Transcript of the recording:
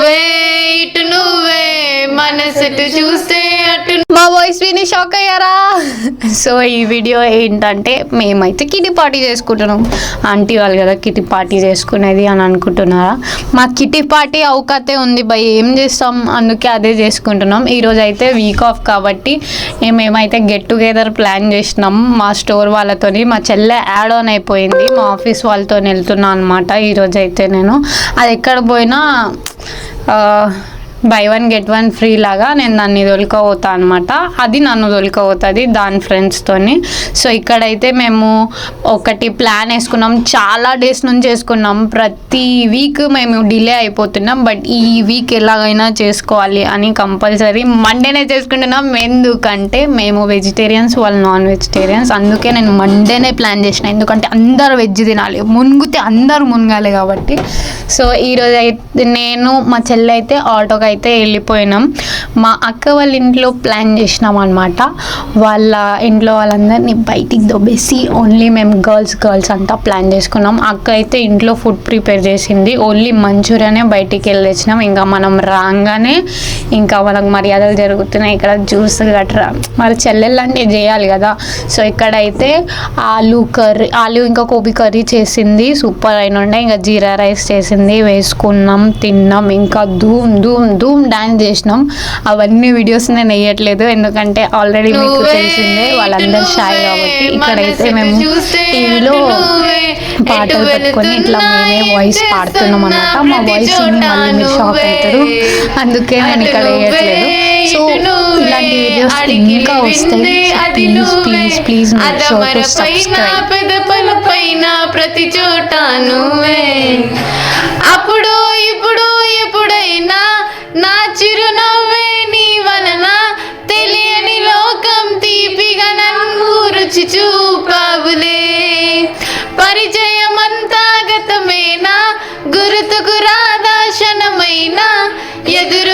ఇటు నువ్వే మనసుటు చూస్తే అటు. మా వాయిస్ విని షాక్ అయ్యారా? సో ఈ వీడియో ఏంటంటే మేమైతే కిటీ పార్టీ చేసుకుంటున్నాం. ఆంటీ వాళ్ళు కదా కిటీ పార్టీ చేసుకునేది అని అనుకుంటున్నారా? మా కిటీ పార్టీ అవకాతే ఉంది భయ్, ఏం చేస్తాం, అందుకే అదే చేసుకుంటున్నాం. ఈరోజు అయితే వీక్ ఆఫ్ కాబట్టి మేమైతే గెట్ టుగెదర్ ప్లాన్ చేసినాం మా స్టోర్ వాళ్ళతోని. మా చెల్లె యాడ్ ఆన్ అయిపోయింది, మా ఆఫీస్ వాళ్ళతో వెళ్తున్నా అనమాట. ఈరోజు అయితే నేను అది ఎక్కడ పోయినా బై 1 get 1 ఫ్రీ లాగా నేను దాన్ని తోలుకోపోతా అనమాట. అది నన్ను తోలుకోపోతుంది దాని ఫ్రెండ్స్తోని. సో ఇక్కడైతే మేము ఒకటి ప్లాన్ వేసుకున్నాం, చాలా డేస్ నుంచి వేసుకున్నాం. ప్రతి వీక్ మేము డిలే అయిపోతున్నాం, బట్ ఈ వీక్ ఎలాగైనా చేసుకోవాలి అని కంపల్సరీ మండేనే చేసుకుంటున్నాం. ఎందుకంటే మేము వెజిటేరియన్స్, వాళ్ళు నాన్ వెజిటేరియన్స్. అందుకే నేను మండేనే ప్లాన్ చేసిన, ఎందుకంటే అందరు వెజ్ తినాలి, మునిగితే అందరూ మునగాలి కాబట్టి. సో ఈరోజు అయితే నేను మా చెల్లె అయితే ఆటోకి అయితే వెళ్ళిపోయినాం. మా అక్క వాళ్ళ ఇంట్లో ప్లాన్ చేసినాం అనమాట. వాళ్ళ ఇంట్లో వాళ్ళందరినీ బయటికి దొబ్బేసి ఓన్లీ మేము గర్ల్స్ అంతా ప్లాన్ చేసుకున్నాం. అక్క అయితే ఇంట్లో ఫుడ్ ప్రిపేర్ చేసింది, ఓన్లీ మంచూరియానే బయటికి వెళ్ళి తెచ్చినాం. ఇంకా మనం రాగానే ఇంకా మనకు మర్యాదలు జరుగుతున్నాయి ఇక్కడ, జ్యూస్ గట్రా మరి చెల్లెళ్ళు అంటే చేయాలి కదా. సో ఇక్కడైతే ఆలు ఇంకా గోబీ కర్రీ చేసింది, సూపర్ అయిన ఉండే. ఇంకా జీరా రైస్ చేసింది, వేసుకున్నాం, తిన్నాం, ఇంకా ధూమ్ ధూమ్ ధూమ్ డాన్స్ చేసినాం. అవన్నీ వీడియోస్ నేను వేయట్లేదు, ఎందుకంటే ఆల్రెడీ మీకు తెలిసిందే వాళ్ళందరూ షాయ్ కాబట్టి. ఇక్కడైతే మేము టీవీలో పాటలు పెట్టుకొని ఇట్లా మేమే వాయిస్ పాడుతున్నాం అనమాట. మా వాయిస్ మళ్ళీ మీరు షాక్ అవుతారు, అందుకే నేను ఇక్కడ వేయట్లేదు. సో ఇలాంటి వీడియోస్ ఇంకా వస్తాయి. ప్లీజ్ ప్రతి చోట నువ్వే, అప్పుడు ఇప్పుడు ఎప్పుడైనా నా చిరునవ్వే నీ వలన, తెలియని లోకం తీపిగా నన్ను రుచి చూపావులే. పరిచయమంతా గతమేనా, గుర్తుకు రాదా క్షణమైనా, ఎదురు